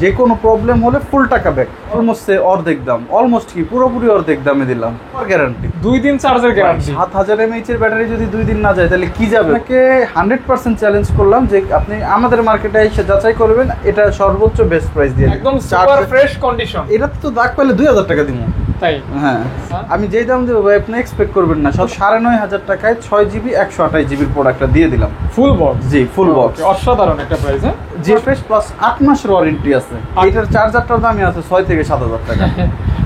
যে কোনো প্রবলেম হলে ফুল টাকা ব্যাক। অলমোস্ট অর্ধেক দাম, অলমোস্ট কি পুরোপুরি অর্ধেক দামে দিলাম। গ্যারান্টি 2 দিন চার্জের গ্যারান্টি। 7000 mAh এর ব্যাটারি যদি 2 দিন না যায় তাহলে কি যাবে? আপনাকে 100% চ্যালেঞ্জ করলাম যে আপনি আমাদের মার্কেটে এসে যাচাই করবেন, এটা সর্বোচ্চ বেস্ট প্রাইস দিয়ে একদম সুপার ফ্রেশ কন্ডিশন। এটা তো দাগ পেলে 2000 টাকা দিব। তাই? হ্যাঁ, আমি যেই দাম দেবো ভাই আপনি এক্সপেক্ট করবেন না। সব 9500 টাকায় 6GB 128GB প্রোডাক্টটা দিয়ে দিলাম ফুল বক্স। জি, ফুল বক্স। অসাধারণ একটা প্রাইস। হ্যাঁ, জিএফএস প্লাস 8 মাসের ওয়ারেন্টি আছে। এটার চার্জারটার দামই আছে 6 থেকে 7000 টাকা।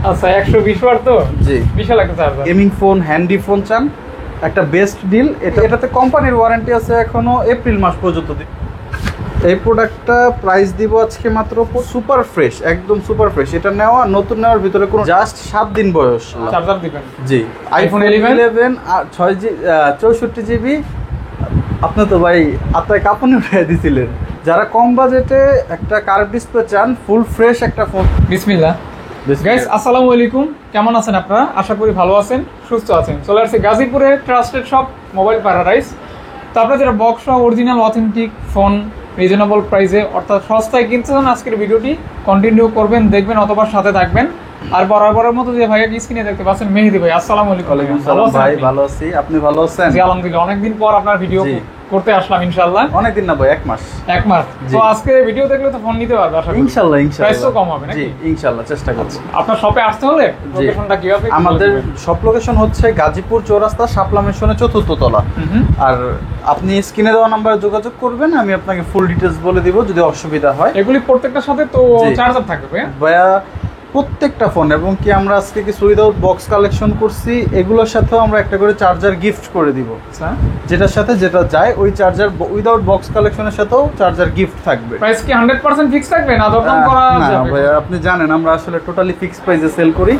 আচ্ছা, 120 ওয়াট তো? জি, বিশাল একটা charger. Gaming phone, handy phone চান, একটা বেস্ট ডিল। এটাতে কোম্পানির ওয়ারেন্টি আছে এখনো এপ্রিল মাস পর্যন্ত। এই প্রোডাক্টটা প্রাইস দিব আজকে মাত্র সুপার ফ্রেশ, একদম সুপার ফ্রেশ। এটা নেওয়া নতুন নেওয়ার ভিতরে কোনো জাস্ট 7 দিন বয়স চার্জার দিবেন। জি, আইফোন 11 আর 64GB। আপনি তো ভাই আপনার কাঁপুনি উঠিয়ে দিছিলেন। যারা কম বাজেটে একটা কার্ভ ডিসপ্লে চান, ফুল ফ্রেশ একটা ফোন। বিসমিল্লাহ গাইস, আসসালামু আলাইকুম। কেমন আছেন আপনারা? আশা করি ভালো আছেন, সুস্থ আছেন। চলে আসছে গাজীপুরে ট্রাস্টেড শপ মোবাইল প্যারাডাইস। তো আপনারা যারা box original authentic phone reasonable প্রাইসে অর্থাৎ সস্তায় কিনতে চান, আজকের ভিডিওটি কন্টিনিউ করবেন, দেখবেন অথবা সাথে থাকবেন। আর বরাবরের মতো যে ভাইয়া স্ক্রিনে দেখতে পাচ্ছেন, মেহেদি ভাই। আসসালামু আলাইকুম। ভাই ভালো আছি, আপনি ভালো আছেন? জি আলহামদুলিল্লাহ। অনেকদিন পর আপনার ভিডিও করতে আসলাম ইনশাআল্লাহ। অনেকদিন না ভাই, 1 মাস। তো আজকে ভিডিও দেখলে তো ফোন নিতে পারবে আশা করি। ইনশাআল্লাহ প্রাইস তো কম হবে নাকি? জি ইনশাআল্লাহ চেষ্টা করব। আপনার শপে আসতে হলে লোকেশনটা কি হবে? আমাদের শপ লোকেশন হচ্ছে গাজীপুর চৌরাস্তা, শাপলা মেশনের 4th তলা। আর আপনি স্ক্রিনে দেওয়া নম্বরে যোগাযোগ করবেন, আমি আপনাকে ফুল ডিটেইলস বলে দিব যদি অসুবিধা হয়। এগুলি প্রত্যেকটার সাথে তো চার্জার থাকবে ভাইয়া? প্রত্যেকটা ফোন, এবং কি আমরা আজকে কিছু উইদাউট বক্স কালেকশন করছি, এগুলোর সাথেও আমরা একটা করে চার্জার গিফট করে দিব। যেটার সাথে যেটা যায় ওই চার্জার উইদাউট বক্স কালেকশনের সাথেও চার্জার গিফট থাকবে। প্রাইস কি 100% ফিক্স থাকবে না দরদাম করা যাবে? না ভাইয়া, আপনি জানেন আমরা আসলে টোটালি ফিক্স প্রাইসে সেল করি।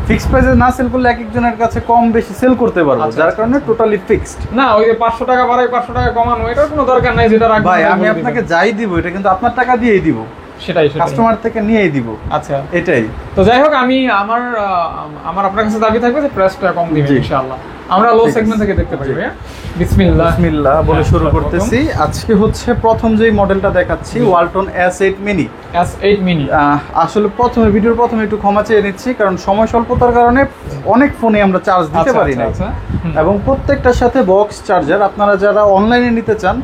ফিক্স প্রাইসে না সেল করলে একজনের কাছে কম বেশি সেল করতে পারবো, যার কারণে টোটালি ফিক্সড। না ওই যে 500 টাকা বাড়াই 500 টাকা কমানো, এটার কোনো দরকার নাই। যেটা রাখবেন ভাই আমি আপনাকে যাই দিব, এটা কিন্তু আপনার টাকা দিয়েই দিব, সেটাই কাস্টমার থেকে নিয়েই দিব। আচ্ছা, এটাই তো। যাই হোক, আমি আমার আপনার কাছে দাবি থাকবে যে প্রাইসটা কম দিবেন ইনশাআল্লাহ। আমরা লো সেগমেন্ট থেকে দেখতে পারি ভাইয়া। বিসমিল্লাহ বলে শুরু করতেছি। আজকে হচ্ছে প্রথম যেই মডেলটা দেখাচ্ছি, ওয়ালটন S8 মিনি। আসলে ভিডিওর প্রথমে একটু ক্ষমা চেয়ে নিচ্ছি, কারণ সময় স্বল্পতার কারণে অনেক ফোনে আমরা চার্জ দিতে পারি না, এবং প্রত্যেকটার সাথে বক্স চার্জার। আপনারা যারা অনলাইনে নিতে চান,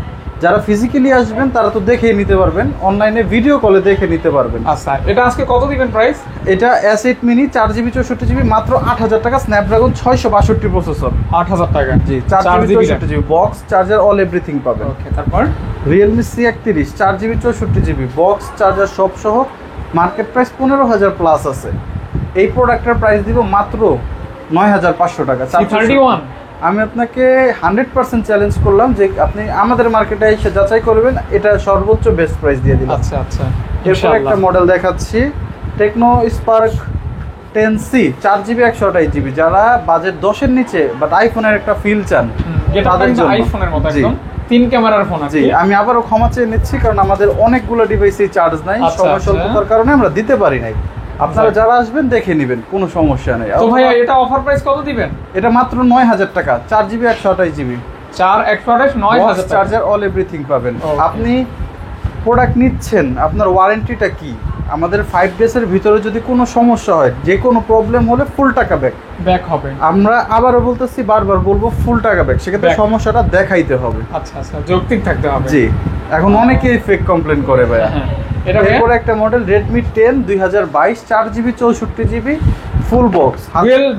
যারা ফিজিক্যালি আসবেন তারা তো দেখেই নিতে পারবেন, অনলাইনে ভিডিও কলে দেখে নিতে পারবেন। আচ্ছা, এটা আজকে কত দিবেন প্রাইস? এটা S8 মিনি 4GB 64GB মাত্র 8000 টাকা। স্ন্যাপড্রাগন 662 প্রসেসর, 8000 টাকা। জি, 4GB 64GB box charger, all everything পাবেন। ওকে, তারপর Realme C31 4GB 64GB box charger সব সহ, মার্কেট প্রাইস 15000 প্লাস আছে। এই প্রোডাক্টের প্রাইস দিব মাত্র 9500 টাকা। আমি আপনাকে 100% চ্যালেঞ্জ করলাম যে আপনি আমাদের মার্কেটে এসে যাচাই করবেন, এটা সর্বোচ্চ বেস্ট প্রাইস দিয়ে দিলাম। আচ্ছা আচ্ছা, এরপর একটা মডেল দেখাচ্ছি, Tecno Spark 10C 4GB 128GB। যারা বাজেট 10-এর নিচে বাট আইফোনের একটা ফিল চান, তাদের জন্য আইফোনের মতো একদম 3 ক্যামেরার ফোন আছে। জি, আমি আবারও ক্ষমা চেয়ে নিচ্ছি, কারণ আমাদের অনেকগুলো ডিভাইসে চার্জ নাই, সময় স্বল্পতার কারণে আমরা দিতে পারি নাই। আপনারা যারা আসবেন দেখে নেবেন, কোনো সমস্যা নেই। তো ভাইয়া এটা অফার প্রাইস কত দিবেন? এটা মাত্র 9000 টাকা, 4GB 128GB 9128 charger, all everything পাবেন। আপনি প্রোডাক্ট নিচ্ছেন, আপনার ওয়ারেন্টিটা কি? আমাদের 5 ডেজের ভিতরে যদি কোনো সমস্যা হয়, যে কোনো প্রবলেম হলে ফুল টাকা ব্যাক হবে। আমরা আবারও বলতেছি, বারবার বলবো, ফুল টাকা ব্যাক। সেক্ষেত্রে সমস্যাটা দেখাইতে হবে। আচ্ছা আচ্ছা, যৌক্তিক থাকতে হবে। জি, এখন অনেকেই ফেক কমপ্লেন করে ভাইয়া। এরপর একটা model Redmi 10 2022 4GB 64GB full box,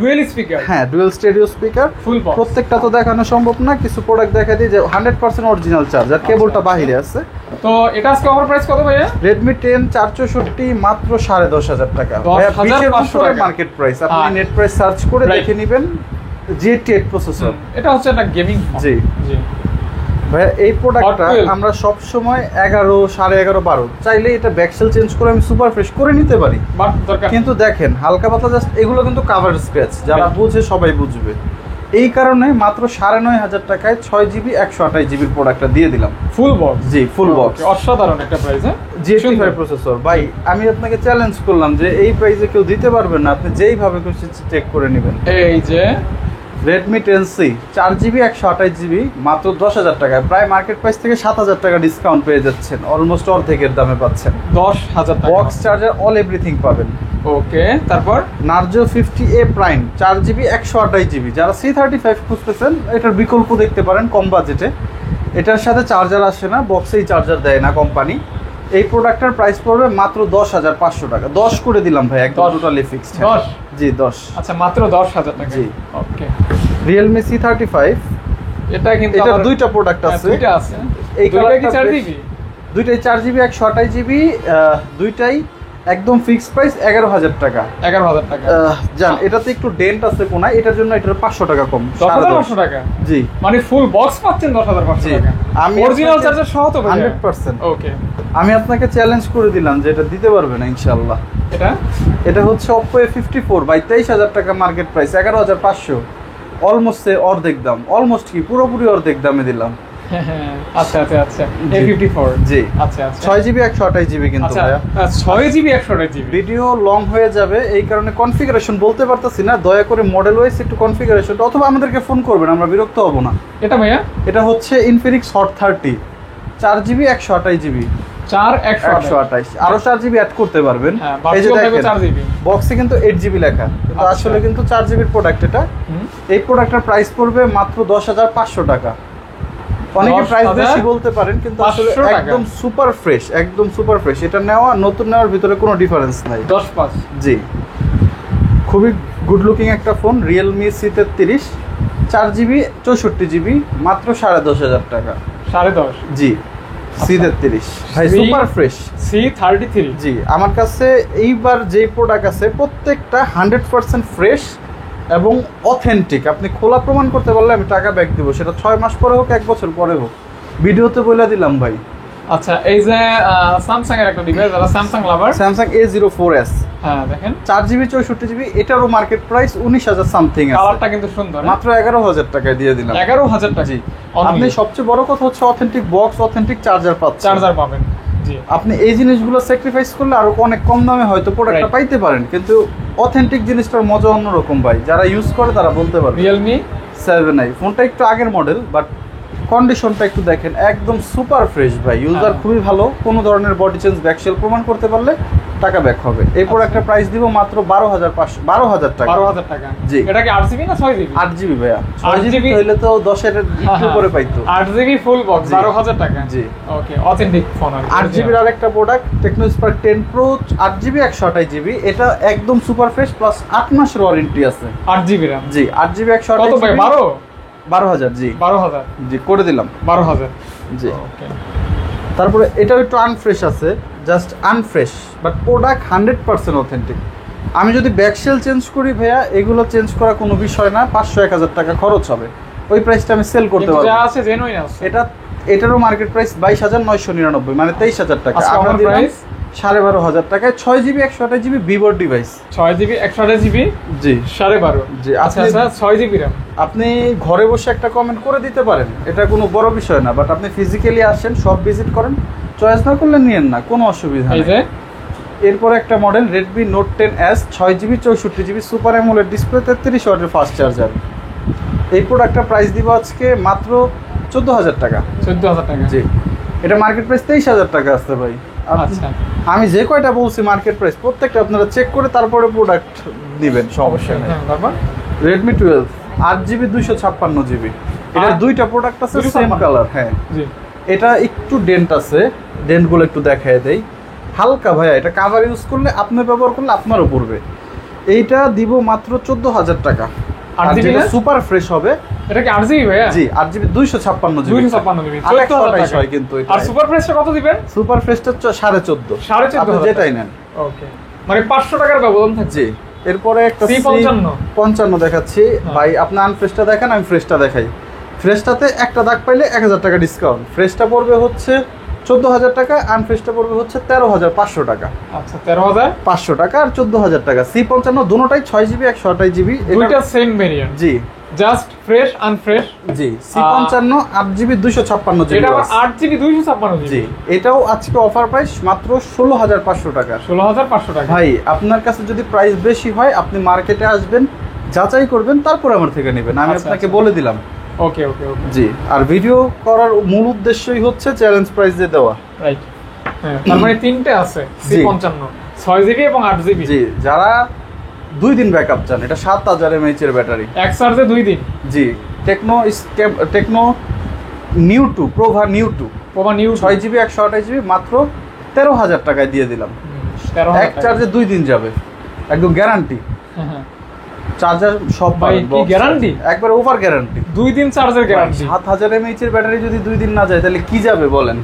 dual speaker. হ্যাঁ, dual stereo speaker, full box. প্রত্যেকটা তো দেখানো সম্ভব না, কিছু প্রোডাক্ট দেখা দিই যে 100% অরিজিনাল চার্জার, কেবলটা বাইরে আছে। তো এটা আজকে অফার প্রাইস কত ভাইয়া? Redmi 10 464 মাত্র 10500 টাকা। ভাইয়া 20500 টাকা মার্কেট প্রাইস। আপনি নেট প্রাইস সার্চ করে দেখে নেবেন। G8 প্রসেসর, এটা হচ্ছে একটা গেমিং ফোন। জি জি ভাইয়া, এই প্রোডাক্টটা আমরা সব সময় 11, 11.5, 12 চাইলে এটা ব্যাকসেল চেঞ্জ করে আমি সুপার ফ্রেশ করে নিতে পারি, কিন্তু দেখেন হালকা পাতলা জাস্ট এগুলো কিন্তু কাভার স্ক্র্যাচ, যারা বুঝে সবাই বুঝবে। এই কারণে মাত্র 9500 টাকায় 6GB 128GB প্রোডাক্টটা দিয়ে দিলাম, ফুল বক্স। জি, ফুল বক্স, অসাধারণ একটা প্রাইস। G5 processor. ভাই আমি আপনাকে চ্যালেঞ্জ করলাম যে এই প্রাইসে কেউ দিতে পারবে না, আপনি যেইভাবে খুশি চেক করে নেবেন। এই যে রেডমি 10C 4GB 128GB মাত্র 10,000 টাকায়, প্রায় মার্কেট প্রাইস থেকে 7,000 টাকা ডিসকাউন্ট পেয়ে যাচ্ছেন, অলমোস্ট অর্ধেকের দামে পাচ্ছেন। 10,000 টাকা বক্স চার্জার অল এভরিথিং পাবেন। ওকে, তারপর Narzo 50A prime 4GB 128GB, যারা C35 খুঁজতেছেন এটার বিকল্প দেখতে পারেন কম বাজেটে। এটার সাথে চার্জার আসে না, বক্সেই চার্জার দেয় না কোম্পানি। এই প্রোডাক্টটার প্রাইস পড়বে মাত্র 10,500 টাকা। 10 করে দিলাম ভাই, একদম টোটালি ফিক্সড। 10? জি 10। আচ্ছা, মাত্র 10,000 টাকা। জি। ওকে, Realme C35, এটা কিন্তু এটার আবার- দুইটা প্রোডাক্ট হ্যাঁ, আছে। দুইটা আছে। এই দুইটা কি কালারটা 4GB? দুইটাই 4GB 128GB, দুইটাই একদম ফিক্সড প্রাইস 11,000 টাকা। 11,000 টাকা। জান এটাতে একটু ডেন্ট আছে কোনায়, এটার জন্য এটার 500 টাকা কম। 10,500 টাকা? জি। মানে ফুল বক্স পাচ্ছেন 10,500 জি। টাকা। আমি অরিজিনাল আপনাকে- চার্জার সহ তো ভাই? 100%। ওকে, আমি আপনাকে চ্যালেঞ্জ করে দিলাম যে এটা দিতে পারবে না ইনশাআল্লাহ। এটা এটা হচ্ছে Oppo A54 বাই 23,000 টাকা মার্কেট প্রাইস, 11,500, অলমোস্ট অর্ধেক দাম, অলমোস্ট কি পুরোপুরি অর্ধেক দামে দিলাম। হ্যাঁ, আচ্ছা আচ্ছা আচ্ছা, জি। A54। জি। আচ্ছা আচ্ছা। 6GB 128GB কিন্তু আচ্ছা, ভাইয়া 6GB 128GB। ভিডিও লং হয়ে যাবে, এই কারণে কনফিগারেশন বলতে পারতেছি না। দয়া করে মডেল ওয়াইজ একটু কনফিগারেশন, অথবা আমাদেরকে ফোন করবেন, আমরা বিরক্ত হব না। এটা ভাইয়া এটা হচ্ছে Infinix Hot 30 4GB 128GB 4,128। আরো 4GB অ্যাড করতে পারবেন। হ্যাঁ, এই যে ভার্চুয়াল থাকবে দেখেন 4GB। বক্সে কিন্তু 8GB লেখা, কিন্তু আচ্ছা। আসলে কিন্তু 4GB প্রোডাক্ট এটা। এই প্রোডাক্টের প্রাইস পড়বে মাত্র 10,500 টাকা। অনেকে প্রাইস বেশি বলতে পারেন, কিন্তু আসলে 500 টাকা। একদম সুপার ফ্রেশ, একদম সুপার ফ্রেশ। এটা নেওয়া নতুন নেওয়ার ভিতরে কোনো ডিফারেন্স নাই। 10/5। জি, খুবই গুড লুকিং একটা phone, Realme C33 4GB 64GB মাত্র 10,500 টাকা। 10.5। জি, C33 ভাই সুপার ফ্রেশ। C33। জি, আমার কাছে এইবার যে প্রোডাক্ট আছে প্রত্যেকটা 100% ফ্রেশ এবং অথেন্টিক। আপনি খোলা প্রমাণ করতে পারলে আমি টাকা ব্যাক দিব, সেটা 6 মাস পরে হোক 1 বছর পরে হোক। ভিডিওতে বলে দিলাম ভাই। আচ্ছা, এই যে স্যামসাং এর একটা ডিভাইস, যারা স্যামসাং লাভার, স্যামসাং A04s হ্যাঁ দেখেন 4GB 64GB, এটারও মার্কেট প্রাইস 19,000 সামথিং আছে। কালারটা কিন্তু সুন্দর। মাত্র 11,000 টাকায় দিয়ে দিলাম। 11,000 টাকা। জি। আপনি সবচেয়ে বড় কথা হচ্ছে অথেন্টিক বক্স, অথেন্টিক চার্জার পাচ্ছেন। চার্জার পাবেন। জি। আপনি এই জিনিসগুলো স্যাক্রিফাইস করলে আরো অনেক কম দামে হয়তো প্রোডাক্টটা Right. পাইতে পারেন, কিন্তু অথেন্টিক জিনিসটার মজা অন্যরকম ভাই। যারা ইউজ করে তারা বলতে পারবে। Realme 7i ফোনটা একটু আগের মডেল, বাট কন্ডিশনটা একটু দেখেন, একদম সুপার ফ্রেশ ভাই। ইউজার হ্যাঁ। খুবই ভালো, কোনো ধরনের বডি চেঞ্জ ব্যাকসেল প্রমাণ করতে পারলে টাকা ব্যাক হবে। এই প্রোডাক্টের প্রাইস দিব মাত্র 12,500 টাকা। 12,000 টাকা। জি। এটা কি 8GB না 6GB? 8GB ভাইয়া, 8GB 6GB হইলে তো 10-এর একটু করে পাইতো। 8GB ফুল বক্স জি। 12,000 টাকা। জি। ওকে, অথেন্টিক ফোন। 8GB এর আরেকটা product Tecno Spark 10 Pro 8GB 128GB, এটা একদম সুপার ফ্রেশ, প্লাস 8 মাসের ওয়ারেন্টি আছে। 8GB RAM। জি, 8GB কত ভাই? 128GB 12,000। জি 12,000। জি, করে দিলাম। 12,000। জি। ওকে। তারপরে এটাও একটু আনফ্রেশ আছে, জাস্ট আনফ্রেশ, বাট প্রোডাক্ট 100% অথেন্টিক। আমি যদি ব্যাকশেল চেঞ্জ করি ভাইয়া, এগুলো চেঞ্জ করা কোনো বিষয় না, 500-1,000 টাকা খরচ হবে। ওই প্রাইসটা আমি সেল করতে কিন্তু পারবো। যা আছে জেনুইন আছে। এটারও মার্কেট প্রাইস 22,999, মানে 23,000 টাকা। আজকে আমরা offer দিলাম price? 12,500 টাকায় 6GB 128GB ভিভোর ডিভাইস। 6GB 128GB জি 12.5। জি, আচ্ছা আপনি- আচ্ছা, 6GB RAM। আপনি ঘরে বসে একটা কমেন্ট করে দিতে পারেন, এটা কোনো বড় বিষয় না, বাট আপনি ফিজিক্যালি আসেন, সব ভিজিট করেন, চয়েস না করলে নিয়েন না, কোনো অসুবিধা এই নেই। যে এরপরে একটা model Redmi Note 10s 6GB 64GB super AMOLED display 33 ওয়াটের ফাস্ট চার্জার। এই প্রোডাক্টটা প্রাইস দিব আজকে মাত্র 14,000 টাকা। 14,000 টাকা। জি, এটা মার্কেট প্রাইস 23,000 টাকা আসছে ভাই। আচ্ছা, আমি যে কয়টা বলছি মার্কেট প্রাইস, প্রত্যেকটা আপনারা চেক করে তারপরে প্রোডাক্ট দিবেন, সমস্যা নেই। হ্যাঁ, তারপর Redmi 12 8GB 256GB, এটার দুইটা প্রোডাক্ট আছে, সেম 256 কালার। হ্যাঁ, জি। এটা একটু ডেন্ট আছে, ডেন্টগুলো একটু দেখায় দেই হালকা ভাইয়া। এটা কাভার ইউজ করলে, আপনি ব্যবহার করলে আপনারও পড়বে। এইটা দিব মাত্র 14,000 টাকা। আর 8GB যেটা না? সুপার ফ্রেশ হবে, এটা কি 8GB ভাইয়া? জি 8GB 256GB 256GB, 14,000 14,000 হয় কিন্তু এটা। আর সুপার ফ্রেশটা কত দিবেন? সুপার ফ্রেশটা 14,500, 14,500 আপনি যেটাই নেন। ওকে, মানে 500 টাকার ব্যবধান থাকছে। জি, এরপরে একটা C55 55 দেখাচ্ছি ভাই। আপনি আনফ্রেশটা দেখেন, আমি ফ্রেশটা দেখাই। ফ্রেশটাতে একটা দাগ পাইলে 1,000 টাকা ডিসকাউন্ট। ফ্রেশটা পড়বে হচ্ছে 14,000 টাকা, আনফ্রেশটা পড়বে হচ্ছে 13,500 টাকা। আচ্ছা, 13,000। 500 টাকা আর 14,000 টাকা। C55 দুটোটাই 6GB 128GB। দুইটা সেম ভেরিয়েন্ট, জি জাস্ট ফ্রেশ আনফ্রেশ। জি, C55 8GB 256GB। এটা আবার 8GB 256GB। জি, এটাও আজকে অফার প্রাইস মাত্র 16,500 টাকা। 16,500 টাকা। ভাই আপনার কাছে যদি প্রাইস বেশি হয়, আপনি মার্কেটে আসবেন, যাচাই করবেন, তারপর আমার থেকে নেবেন, আমি আপনাকে বলে দিলাম। ওকে ওকে ওকে জি, আর ভিডিও করার মূল উদ্দেশ্যই হচ্ছে চ্যালেঞ্জ প্রাইস দিয়ে দেওয়া। রাইট, হ্যাঁ, তার মানে তিনটে আছে C55 6GB এবং 8GB। জি, যারা 2 দিন ব্যাকআপ চান, এটা 7000 mAh এর ব্যাটারি, এক চার্জে 2 দিন। জি, Tecno new 2 Pova new 2 6GB 128GB মাত্র 13000 টাকায় দিয়ে দিলাম। এক চার্জে 2 দিন যাবে, একদম গ্যারান্টি। চার্জার সব ভাই কি গ্যারান্টি, একবার ওভার গ্যারান্টি, 2 দিন চার্জের গ্যারান্টি। 7000 mAh এর ব্যাটারি যদি 2 দিন না যায় তাহলে কি যাবে বলেন।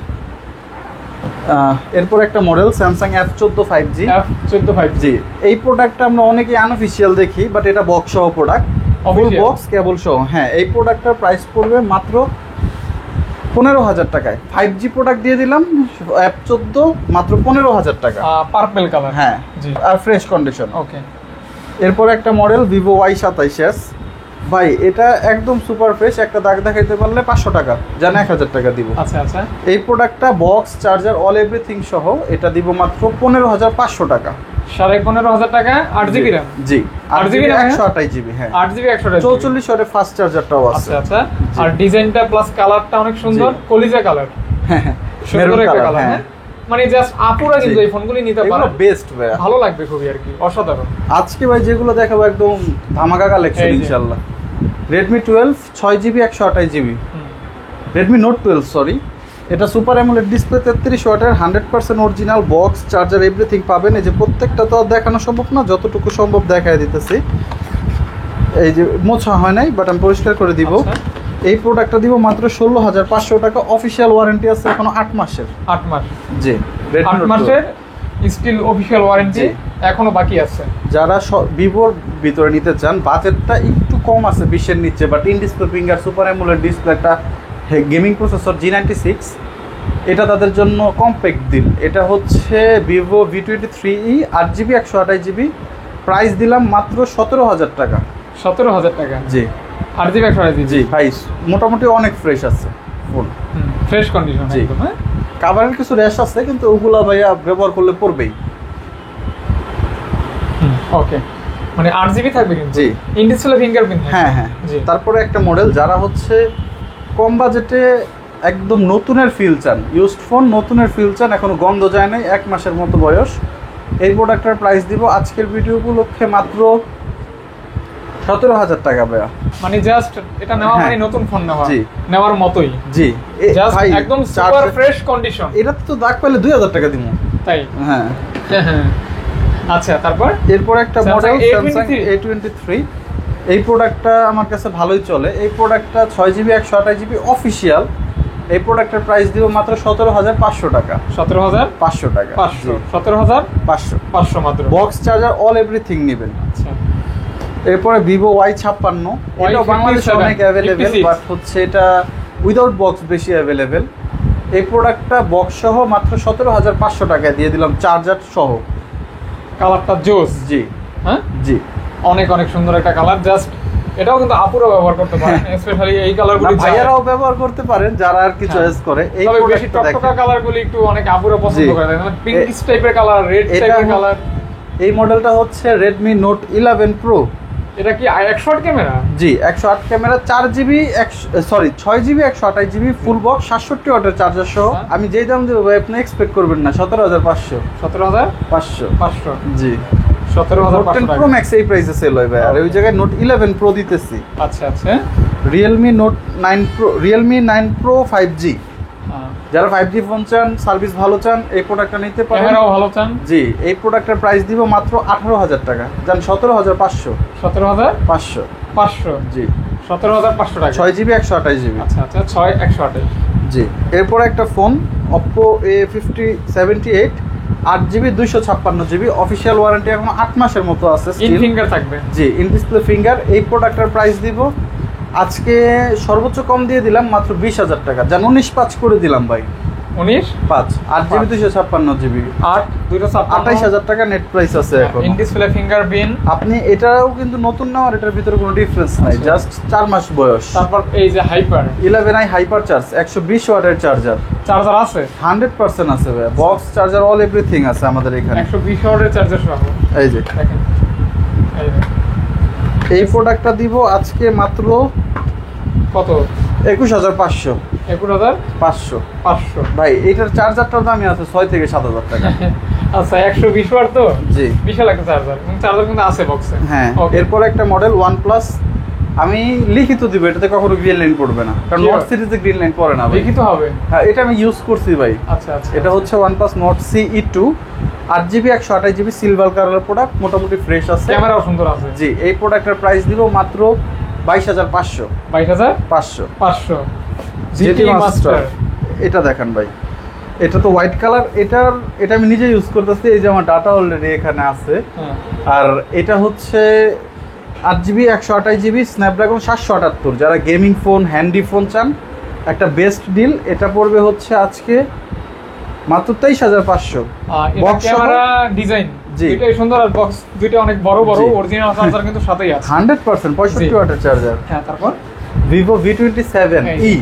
এরপর একটা মডেল স্যামসাং F14 5G। জি, এই প্রোডাক্টটা আমরা অনেকেই আনঅফিশিয়াল দেখি, বাট এটা বক্স সহ প্রোডাক্ট, ফুল বক্স কেবল সহ। হ্যাঁ, এই প্রোডাক্টটার প্রাইস পড়বে মাত্র 15000 টাকায়। 5G প্রোডাক্ট দিয়ে দিলাম, F14 মাত্র 15000 টাকা, পার্পল কালার। হ্যাঁ, আর ফ্রেশ কন্ডিশন। ওকে, এরপর একটা মডেল Vivo Y27s। ভাই এটা একদম সুপার ফ্রেশ, একটা দাগ দেখাইতে পারলে 500 টাকা, জান 1000 টাকা দিব। আচ্ছা আচ্ছা, এই প্রোডাক্টটা বক্স চার্জার অল এভরিথিং সহ এটা দিব মাত্র 15500 টাকা। 15500 টাকা, 8GB RAM। জি, 8GB 128GB। হ্যাঁ, 8GB 128GB, 44 ওয়াটের ফাস্ট চার্জারটাও আছে। আচ্ছা আচ্ছা, আর ডিজাইনটা প্লাস কালারটা অনেক সুন্দর, কলিজা কালার। হ্যাঁ, সুন্দর একটা কালার। হ্যাঁ, মানে জাস্ট আপুরা কিন্তু এই ফোনগুলি নিতে পারে, এগুলো বেস্ট ভাই, ভালো লাগবে খুবই আর কি, অসাধারণ। আজকে ভাই যেগুলো দেখাবো একদম ধামাকা কালেকশন ইনশাআল্লাহ। Redmi 12 6GB 128GB, Redmi Note 12 sorry, এটা সুপার অ্যামোলেড ডিসপ্লে, 33 ওয়াটের 100% অরিজিনাল বক্স চার্জার এভরিথিং পাবেন। এই যে প্রত্যেকটা তো দেখানো সম্ভব না, যতটুকু সম্ভব দেখায় দিতেছি। এই যে মোছা হয় নাই, বাট আমি পরিষ্কার করে দিব। এই প্রোডাক্টটা দিব মাত্র 16500 টাকা, অফিশিয়াল ওয়ারেন্টি আছে এখনো 8 মাসের। 8 মাস, জি, 8 মাসের স্টিল অফিশিয়াল ওয়ারেন্টি এখনো বাকি আছে। যারা ভিভোর ভিতরে নিতে চান, বাজেটটা একটু কম আছে 20 এর নিচে, but in display finger super AMOLED display, একটা গেমিং প্রসেসর G96, এটা তাদের জন্য কম্প্যাক্ট ডিল। এটা হচ্ছে Vivo V23e 8GB 128GB, price দিলাম মাত্র 17000 টাকা। 17000 টাকা, জি, 8GB 128GB। জি ভাই, মোটামুটি অনেক ফ্রেশ আছে ফোন, ফ্রেশ কন্ডিশন জি। একদম। হ্যাঁ, কাভারের কিছু র্যাশ আছে, কিন্তু ওগুলা ভাইয়া ব্যবহার করলে পড়বেই। ওকে, মানে 8GB থাকবে কিন্তু। জি, ইন ডিসপ্লে ফিঙ্গারপ্রিন্ট। হ্যাঁ হ্যাঁ। তারপরে একটা মডেল যারা হচ্ছে কম বাজেটে একদম নতুনের ফিল চান, ইউজড ফোন নতুনের ফিল চান, এখনো গন্ধ যায় নাই, 1 মাসের মতো বয়স, এই প্রোডাক্টটার প্রাইস দিব আজকের ভিডিও উপলক্ষে মাত্র 17000 টাকা ভাইয়া। মানে জাস্ট এটা নেওয়া মানে নতুন ফোন নেওয়ার মতোই। জি, ভাই একদম সুপার ফ্রেশ কন্ডিশন। এটা তো দাগ পেলে 2000 টাকা দিব। তাই? হ্যাঁ। আচ্ছা, তারপর এরপর একটা মডেল Samsung A23। এই প্রোডাক্টটা আমার কাছে ভালোই চলে। এই প্রোডাক্টটা 6GB 128GB অফিশিয়াল। এই প্রোডাক্টের প্রাইস দিব মাত্র 17500 টাকা। 17500 টাকা, 17500 মাত্র। বক্স চার্জার অল এভরিথিং নেবেন। আচ্ছা, এরপরে Vivo Y56, এটাও বাংলাদেশে অনেক অ্যাভেলেবেল, বাট হচ্ছে এটা উইদাউট বক্স বেশি অ্যাভেলেবেল। এই প্রোডাক্টটা বক্স সহ মাত্র 17500 টাকায় দিয়ে দিলাম, চার্জার সহ। কালারটা জোস। জি, হ্যাঁ জি, অনেক অনেক সুন্দর একটা কালার। জাস্ট এটাও কিন্তু আপুরা ব্যবহার করতে পারেন, স্পেশালি এই কালারগুলো ভাইয়ারাও ব্যবহার করতে পারেন যারা আর কি চয়েস করে। এই বেশি টকটকা কালারগুলো একটু অনেক আপুরা পছন্দ করে, মানে পিঙ্কিশ টাইপের কালার, রেড টাইপের কালার। এই মডেলটা হচ্ছে Redmi Note 11 Pro। এটা কি 108 ক্যামেরা? জি, 108 camera, 6GB 128GB full box, 67 ওয়াটের চার্জার সহ। আমি যেই দাম দেবো ভাই আপনি এক্সপেক্ট করবেন না, 17500। 17500, জি, 17500 Pro Max এই প্রাইসে সেল হয় ভাই, আর ওই জায়গায় Note 11 Pro দিতেছি। আচ্ছা আচ্ছা। Realme 9 Pro 5G, যারা 5G ফোন চান, সার্ভিস ভালো চান, এই প্রোডাক্টটা নিতে পারেন। ক্যামেরাও ভালো চান? জি, এই প্রোডাক্টের প্রাইস দিব মাত্র 18000 টাকা, জান 17500। 17500, জি, 17500 টাকা, 6GB 128GB। আচ্ছা আচ্ছা, 6128। জি, এরপর একটা phone Oppo A5078 8GB 256GB, official warranty এখন 8 মাসের মতো আছে, ইন ফিঙ্গার থাকবে। জি, ইন ডিসপ্লে ফিঙ্গার। এই প্রোডাক্টের প্রাইস দিব আজকে সর্বোচ্চ কম দিয়ে দিলাম মাত্র 20000 টাকা, জান 19.5 করে দিলাম ভাই। 19.5, 8GB 256GB, 28000 টাকা নেট প্রাইস আছে এখন। In display fingerprint. আপনি এটাও কিন্তু নতুন না, আর এটার ভিতরে কোনো ডিফারেন্স নাই, জাস্ট 4 মাস বয়স। তারপর এই যে হাইপার 11i হাইপার চার্জ, 120 ওয়াটের চার্জার আছে, 100% আছে ভাই, বক্স চার্জার অল এভরিথিং আছে আমাদের এখানে, 120 ওয়াটের চার্জার সহ। এই যে দেখেন, এই যে এই প্রোডাক্টটা দিব আজকে মাত্র কত? 21,500। 21,500 ভাই এটার চার্জারটার দামই আছে 6 থেকে 7,000 টাকা। আচ্ছা 120 ওয়াট তো? জি, বিশাল একটা চার্জার। চার্জার কিন্তু আছে বক্সে। হ্যাঁ। এরপর একটা মডেল OnePlus, আমি লিখিত দিব, এটাতে কখনো গ্রিন লাইন পড়বে না, কারণ নোট সিরিজে গ্রিন লাইন পড়ে না। লিখিত হবে? হ্যাঁ, এটা আমি ইউজ করছি ভাই। আচ্ছা আচ্ছা। এটা হচ্ছে OnePlus Nord CE2, 8GB 128GB silver colour product, মোটামুটি ফ্রেশ আছে, ক্যামেরাও সুন্দর আছে। জি, এই প্রোডাক্টের প্রাইস দিব মাত্র 22,500। 22,500 GT মাস্টার। এটা দেখেন ভাই, এটা তো হোয়াইট কালার, এটা আমি নিজে ইউজ করতেছি, এই যে আমার ডাটা অলরেডি এখানে আছে। আর এটা হচ্ছে 8GB 128GB স্ন্যাপড্রাগন 778। যারা গেমিং ফোন, হ্যান্ডি ফোন চান, একটা বেস্ট ডিল। এটা পড়বে হচ্ছে আজকে মাত্র 23,500। বক্স ক্যামেরা ডিজাইন দুটোই সুন্দর, আর বক্স দুটো অনেক বড় বড়, অরিজিনাল চার্জার কিন্তু সাথেই আছে 100% 65 ওয়াটের চার্জার। হ্যাঁ, তারপর Vivo V27e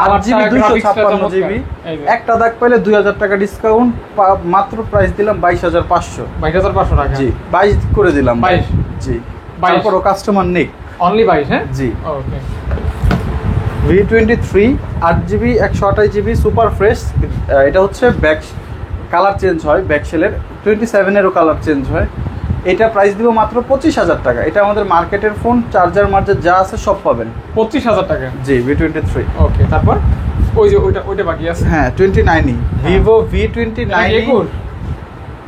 8GB 256GB, একটা দাগ পাইলে 2,000 টাকা ডিসকাউন্ট, মাত্র প্রাইস দিলাম 22,500। 22,500 টাকা? জি, 22 করে দিলাম। 22? জি, তারপরও কাস্টমার নেই, অনলি 22। হ্যাঁ, জি। ওকে। V23 8GB 128GB super fresh. এটা হচ্ছে ব্যাক কালার চেঞ্জ হয়, ব্যাক সেলের 27 এরও কালার চেঞ্জ হয়। এটা প্রাইস দিব মাত্র 25,000 টাকা। এটা আমাদের মার্কেটের ফোন, চার্জার মার্জার যা আছে সব পাবেন 25,000 টাকা। জি, V23। ওকে, তারপর ওই যে ওইটা বাকি আছে। হ্যাঁ, 29e Vivo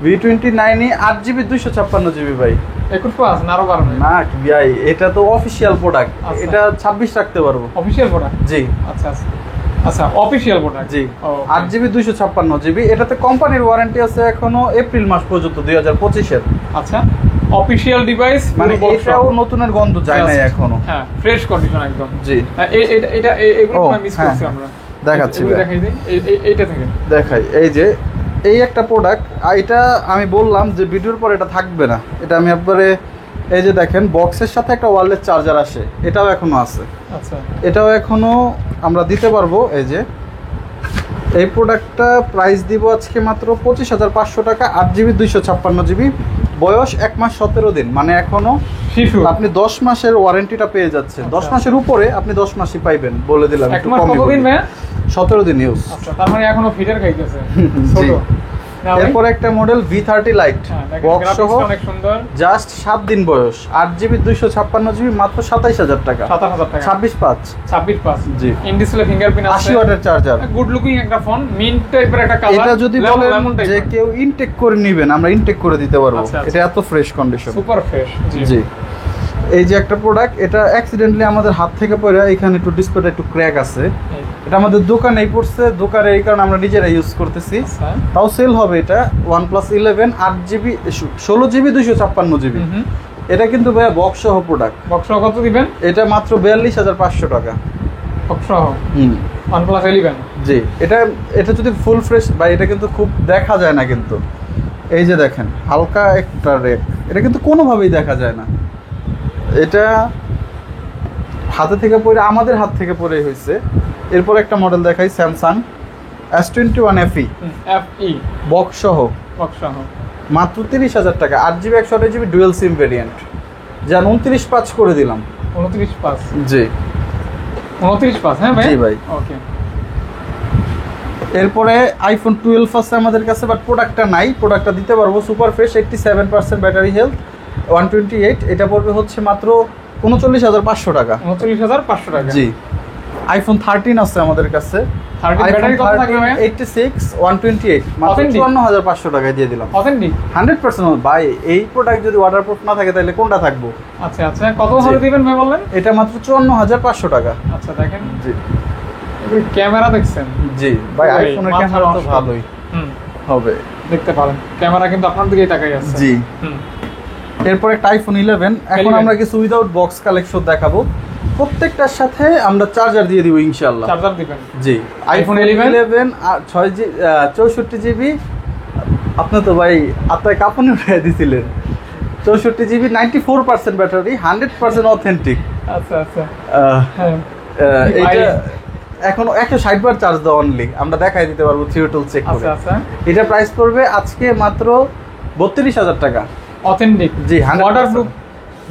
V29e 8GB 256GB ভাই। 21 পাস না আরো বাড়বে? না ভাই, এটা তো অফিশিয়াল প্রোডাক্ট, এটা 26 রাখতে পারবো। Official product? জি। আচ্ছা আচ্ছা আচ্ছা, অফিশিয়াল প্রোডাক্ট। জি, 8GB 256GB। এটাতে কোম্পানির ওয়ারেন্টি আছে এখনো এপ্রিল মাস পর্যন্ত 2025 এর। আচ্ছা, অফিশিয়াল ডিভাইস, মানে এটাও নতুনের গন্ধ যায় না এখনো। হ্যাঁ, ফ্রেশ কন্ডিশন একদম। জি, এটা এগুলো মিস করছি আমরা। দেখাচ্ছি, দেখাই দিই, এইটা থেকে দেখাই। এই যে এই একটা প্রোডাক্ট, এটা আমি বললাম যে ভিডিওর পর এটা থাকবে না, এটা আমি একবারে, এই যে দেখেন বক্সের সাথে একটা ওয়্যারলেস চার্জার আসে, এটাও এখনো আছে। আচ্ছা, এটাও এখনো আমরা দিতে পারবো। এই যে এই প্রোডাক্টটা প্রাইস দিব আজকে মাত্র 25,500 টাকা। 8GB 256GB, বয়স 1 মাস 17 দিন, মানে এখনো শিশু। আপনি 10 মাসের ওয়ারেন্টিটা পেয়ে যাচ্ছেন। 10 মাসের উপরে আপনি 10 মাসই পাইবেন, বলে দিলাম। 1 মাস কতদিন ভাই? 17 দিন ইউজ। আচ্ছা, তার মানে এখনো ফিটার খাইতেছে ছোট। এরপর একটা মডেল V30 Lite, বক্স সহ, অনেক সুন্দর, জাস্ট 7 দিন বয়স, 8GB 256GB, মাত্র 27,000 টাকা। 27,000 টাকা। 26 পাঁচ। জি, ইন ডিসপ্লে ফিঙ্গারপ্রিন্ট আছে, 80 ওয়াটের চার্জার, গুড লুকিং একটা ফোন, মিন্ট টাইপের একটা কালার। এটা যদি বলেন যে কেউ ইনটেক করে নেবেন, আমরা ইনটেক করে দিতে পারবো। এটা এত ফ্রেশ কন্ডিশন, সুপার ফ্রেশ। জি। এই যে একটা প্রোডাক্ট, এটা অ্যাক্সিডেন্টলি আমাদের হাত থেকে পড়ে এখানে একটু ডিসপ্লেটা একটু ক্র্যাক আছে। এটা আমাদের দোকানেই পড়ছে, দোকানে এই কারণে আমরা নিজেরা ইউজ করতেছি, তাও সেল হবে। এটা OnePlus 11 8GB 16GB 256GB। এটা কিন্তু ভাইয়া বক্স সহ প্রোডাক্ট। বক্স সহ কত দিবেন? এটা মাত্র 42,500 টাকা বক্স সহ। OnePlus 11। জি, এটা যদি ফুল ফ্রেশ ভাই, এটা কিন্তু খুব দেখা যায় না, কিন্তু এই যে দেখেন হালকা একটা রেড, এটা কিন্তু কোনোভাবেই দেখা যায় না। এটা হাতে থেকে পড়ে, আমাদের হাত থেকে পড়ে হয়েছে। এরপর একটা মডেল দেখাই, স্যামসাং S21 FE, বক্স সহ, মাত্র 30,000 টাকা। 8GB 128GB ডুয়েল সিম ভেরিয়েন্ট, যা 29,500 করে দিলাম। 29,500? জি, 29,500। হ্যাঁ ভাই, জি ভাই। ওকে। এরপরে iPhone 12 আছে আমাদের কাছে, বাট প্রোডাক্টটা নাই, প্রোডাক্টটা দিতে পারবো। Super fresh, 87% battery health, 128। এটা পড়বে হচ্ছে মাত্র 39,500 টাকা। 39,500 টাকা। জি, iPhone 13 আছে আমাদের কাছে, 86 128, মাত্র 54,500 টাকায় দিয়ে দিলাম। অথেন্টিক 100% ভাই। এই প্রোডাক্ট যদি ওয়াটারপ্রুফ না থাকে তাহলে কোনটা থাকবো? আচ্ছা আচ্ছা, কত হলে দিবেন ভাই বললেন? এটা মাত্র 54,500 টাকা। আচ্ছা, দেখেন। জি, ক্যামেরা দেখছেন? জি ভাই, আইফোনের ক্যামেরা তো ভালোই হবে, দেখতে পারেন। ক্যামেরা কিন্তু আপনার দিকেই তাকাই আছে। জি। এরপর একটা iPhone 11। এখন আমরা কিছু উইদাউট বক্স কালেকশন দেখাবো, প্রত্যেকটার সাথে আমরা চার্জার দিয়ে দিব ইনশাআল্লাহ। চার্জার দিবেন? জি। iPhone 11 64GB। আপনি তো ভাই আপনার কাপড় উঠে দিছিলেন। 64GB 94% battery, 100% authentic. আচ্ছা আচ্ছা। এটা এখন 160 বার চার্জ দাও অনলি, আমরা দেখাই দিতে পারবো থিওটুল চেক করে। আচ্ছা। এটা প্রাইস পড়বে আজকে মাত্র 32,000 টাকা। অথেন্টিক? জি, ওয়াটারপ্রুফ?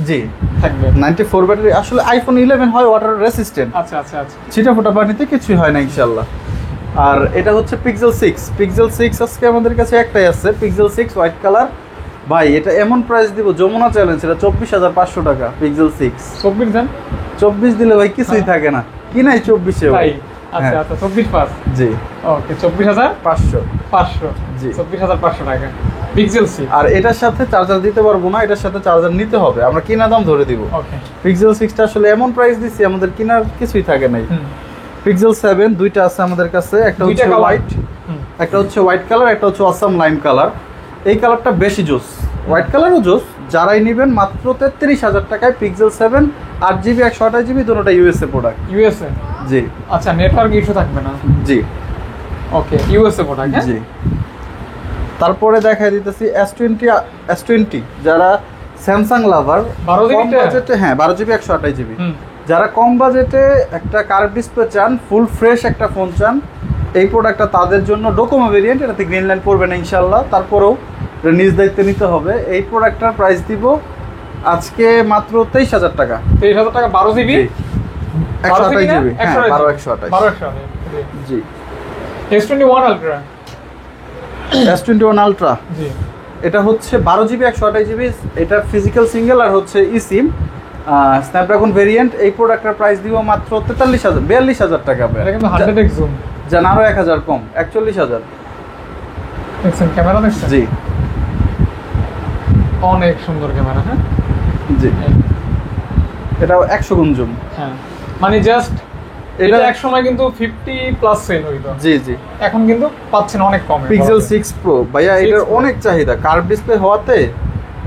জি থাকবে 94 ব্যাটারি। আসলে আইফোন 11 হয় ওয়াটার রেসিস্ট্যান্ট, আচ্ছা আচ্ছা আচ্ছা। ছিটা ফোটা পানিতে কিছুই হয় না ইনশাআল্লাহ। আর এটা হচ্ছে পিক্সেল 6 আজকে আমাদের কাছে একটাই আছে, পিক্সেল 6 হোয়াইট কালার। ভাই এটা এমন প্রাইস দিব, যমুনা চ্যালেঞ্জ, এটা 24,500 টাকা পিক্সেল 6। 24 দেন, 24 দিলে ভাই কিছুই থাকে না, কি নাই 24 এ ভাই? ভাই। আচ্ছা আচ্ছা 24 জি ওকে 24,500 জি 24,500 টাকা পিক্সেল 6। আর এটার সাথে চার্জার দিতে পারবো না, এটার সাথে চার্জার নিতে হবে, আমরা কিনা দাম ধরে দিব। ওকে পিক্সেল 6টা আসলে এমন প্রাইস দিছি আমাদের কেনার কিছুই থাকে নাই। পিক্সেল 7 দুইটা আছে আমাদের কাছে, একটা হচ্ছে হোয়াইট, একটা হচ্ছে হোয়াইট কালার, একটা হচ্ছে অসাম লাইম কালার। এই কালারটা বেশি জোস, হোয়াইট কালারও জোস। যারাই নেবেন মাত্র 33,000 টাকায় পিক্সেল 7 8GB 128GB দুটোটা ইউএসএ প্রোডাক্ট। ইউএসএ, জি আচ্ছা নেটওয়ার্ক ইস্যু থাকবে না? জি ওকে ইউএসএ প্রোডাক্ট। জি তারপরে দেখাই দিতেছি S20 যারা স্যামসাং লাভার, 12GB কম বাজেটে, হ্যাঁ 12GB 128GB, যারা কম বাজেটে একটা কার্ভ ডিসপ্লে চান, ফুল ফ্রেশ একটা ফোন চান, এই প্রোডাক্টটা তাদের জন্য। ডোকোমো ভেরিয়েন্ট, এটাতে গ্রিন লাইন পড়বে না ইনশাল্লাহ, তারপরেও এটা নিজ দায়িত্বে নিতে হবে। এই প্রোডাক্টটার প্রাইস দিব আজকে মাত্র 23,000 টাকা। 23,000 টাকা 12GB 128GB, হ্যাঁ 12/128 জি। S21 আলট্রা, S21 আলট্রা, জি এটা হচ্ছে 12GB 128GB, এটা ফিজিক্যাল সিঙ্গেল আর হচ্ছে ই সিম, স্ন্যাপড্রাগন ভেরিয়েন্ট। এই প্রোডাক্টের প্রাইস দিব মাত্র 42,000 টাকা। এটা কিন্তু 100x জুম, জান আরো 1000 কম, 41,000। দেখছেন ক্যামেরা, দেখছেন? জি অনেক সুন্দর ক্যামেরা। হ্যাঁ জি, এটাও 100 গুণ জুম। হ্যাঁ মানে জাস্ট এটা এক সময় কিন্তু 50+ সেল হইতো, জি জি, এখন কিন্তু পাচ্ছেন অনেক কমে। পিক্সেল 6 প্রো ভাইয়া, এটার অনেক চাহিদা, কার্ভ ডিসপ্লে হওয়াতে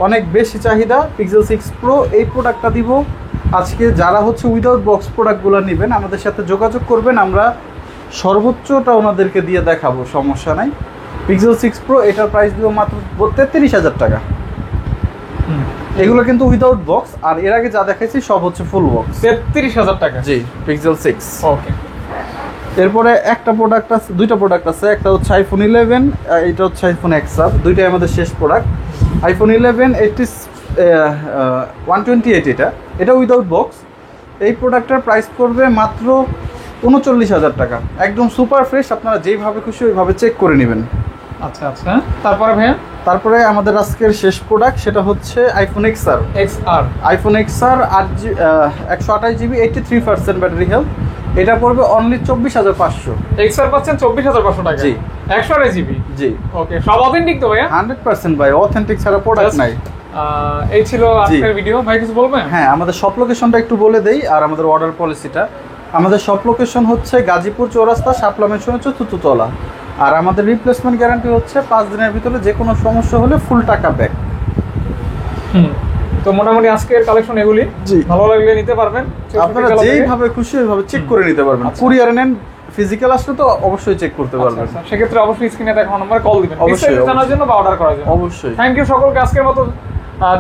অনেক বেশি চাহিদা। পিক্সেল 6 প্রো এই প্রোডাক্টটা দিব আজকে। যারা হচ্ছে উইদাউট বক্স প্রোডাক্টগুলো নেবেন আমাদের সাথে যোগাযোগ করবেন, আমরা সর্বোচ্চটা ওনাদেরকে দিয়ে দেখাবো, সমস্যা নাই। পিক্সেল 6 প্রো এটার প্রাইস দিব মাত্র 33,000 টাকা। এগুলো কিন্তু উইদাউট বক্স, আর এর আগে যা দেখাইছি সব হচ্ছে ফুল বক্স। 33,000 টাকা, জি পিক্সেল 6। ওকে এরপরে একটা প্রোডাক্ট আছে, দুইটা প্রোডাক্ট আছে, একটা হচ্ছে আইফোন 11, এটা হচ্ছে আইফোন XR, দুইটাই আমাদের শেষ প্রোডাক্ট। আইফোন 11 128, এটা উইদাউট বক্স। এই প্রোডাক্টটার প্রাইস পড়বে মাত্র 39,000 টাকা, একদম সুপার ফ্রেশ, আপনারা যেইভাবে খুশি ওইভাবে চেক করে নেবেন। আচ্ছা আচ্ছা, তারপরে ভাইয়া তারপরে আমাদের আজকের শেষ প্রোডাক্ট, সেটা হচ্ছে iPhone XR। IPhone XR 128GB 83% battery health, এটা পড়বে অনলি 24,500। XR পাচ্ছেন 24,500 টাকা। জি 128GB, জি ওকে সব অথেন্টিক তো ভাইয়া? 100% ভাই, অথেন্টিক ছাড়া প্রোডাক্ট নাই। এই ছিল আজকের ভিডিও, ভাই কিছু বলবেন? হ্যাঁ, আমাদের শপ লোকেশনটা একটু বলে দেই, আর আমাদের অর্ডার পলিসিটা। আমাদের শপ লোকেশন হচ্ছে গাজীপুর চৌরাস্তা, শাপলা মেনশনের 4th তলা। আর আমাদের রিপ্লেসমেন্ট গ্যারান্টি হচ্ছে 5 দিনের ভিতরে যে কোনো সমস্যা হলে ফুল টাকা ব্যাক। তো মোটামুটি আজকের কালেকশন এগুলি, ভালো লাগলে নিতে পারবেন, আপনারা যেইভাবে খুশি ওইভাবে চেক করে নিতে পারবেন। কুরিয়ারে নেন, ফিজিক্যাল আসলে তো অবশ্যই চেক করতে পারবেন। সেক্ষেত্রে অবশ্যই স্ক্রিনে দেখানো নাম্বার কল দিবেন অবশ্যই জানার জন্য বা অর্ডার করার জন্য। অবশ্যই। থ্যাংক ইউ সকলকে। আজকের মতো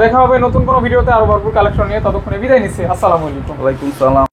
দেখা হবে নতুন কোনো ভিডিওতে আরো ভরপুর কালেকশন নিয়ে, ততক্ষণে বিদায় নিচ্ছি। আসসালামু আলাইকুম। ওয়ালাইকুম সালাম।